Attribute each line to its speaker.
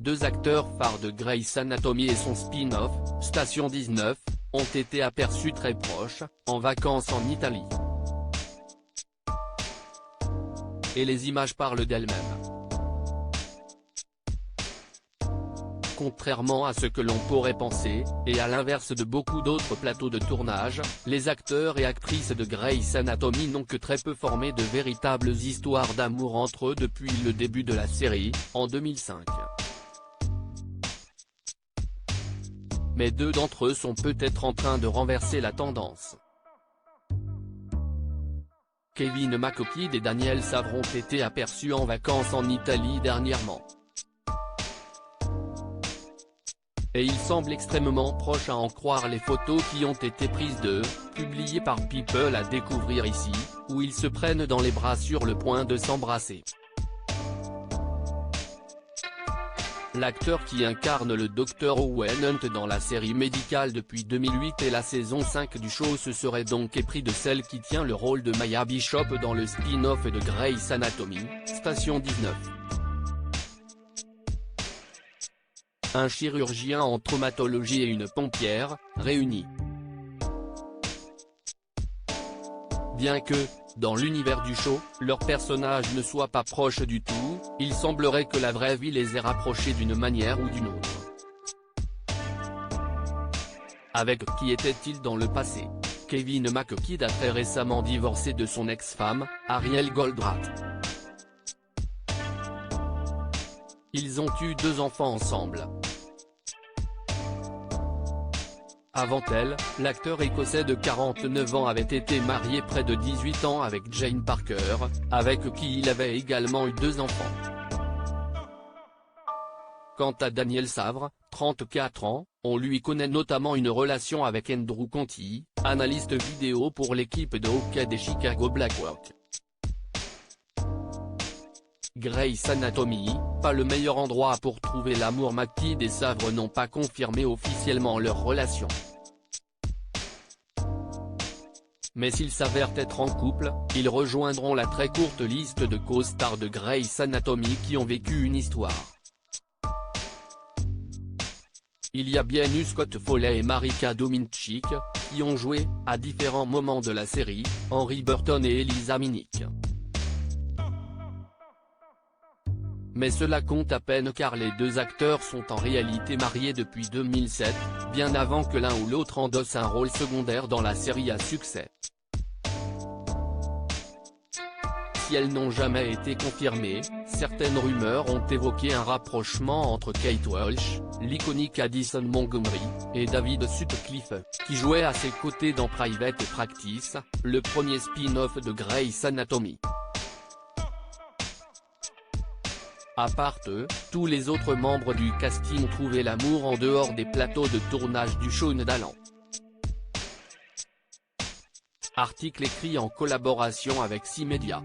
Speaker 1: deux acteurs phares de Grey's Anatomy et son spin-off, Station 19, ont été aperçus très proches, en vacances en Italie. Et les images parlent d'elles-mêmes. Contrairement à ce que l'on pourrait penser, et à l'inverse de beaucoup d'autres plateaux de tournage, les acteurs et actrices de Grey's Anatomy n'ont que très peu formé de véritables histoires d'amour entre eux depuis le début de la série, en 2005. Mais deux d'entre eux sont peut-être en train de renverser la tendance. Kevin McKidd et Daniel Savre ont été aperçus en vacances en Italie dernièrement. Et ils semblent extrêmement proches à en croire les photos qui ont été prises d'eux, publiées par People à découvrir ici, où ils se prennent dans les bras sur le point de s'embrasser. L'acteur qui incarne le Dr Owen Hunt dans la série médicale depuis 2008 et la saison 5 du show se serait donc épris de celle qui tient le rôle de Maya Bishop dans le spin-off de Grey's Anatomy, Station 19. Un chirurgien en traumatologie et une pompière, réunis. Bien que, dans l'univers du show, leurs personnages ne soient pas proches du tout, il semblerait que la vraie vie les ait rapprochés d'une manière ou d'une autre. Avec qui était-il dans le passé? Kevin McKidd a très récemment divorcé de son ex-femme, Ariel Goldratt. Ils ont eu 2 enfants ensemble. Avant elle, l'acteur écossais de 49 ans avait été marié près de 18 ans avec Jane Parker, avec qui il avait également eu 2 enfants. Quant à Daniel Savre, 34 ans, on lui connaît notamment une relation avec Andrew Conti, analyste vidéo pour l'équipe de hockey des Chicago Blackhawks. Grey's Anatomy, pas le meilleur endroit pour trouver l'amour. McKidd et Savre n'ont pas confirmé officiellement leur relation. Mais s'ils s'avèrent être en couple, ils rejoindront la très courte liste de co-stars de Grey's Anatomy qui ont vécu une histoire. Il y a bien eu Scott Foley et Marika Dominčík, qui ont joué, à différents moments de la série, Henry Burton et Elisa Minnick. Mais cela compte à peine car les deux acteurs sont en réalité mariés depuis 2007, bien avant que l'un ou l'autre endosse un rôle secondaire dans la série à succès. Si elles n'ont jamais été confirmées, certaines rumeurs ont évoqué un rapprochement entre Kate Walsh, l'iconique Addison Montgomery, et David Sutcliffe, qui jouait à ses côtés dans Private Practice, le premier spin-off de Grey's Anatomy. À part eux, tous les autres membres du casting ont trouvé l'amour en dehors des plateaux de tournage du show d'Alan. Article écrit en collaboration avec 6 médias.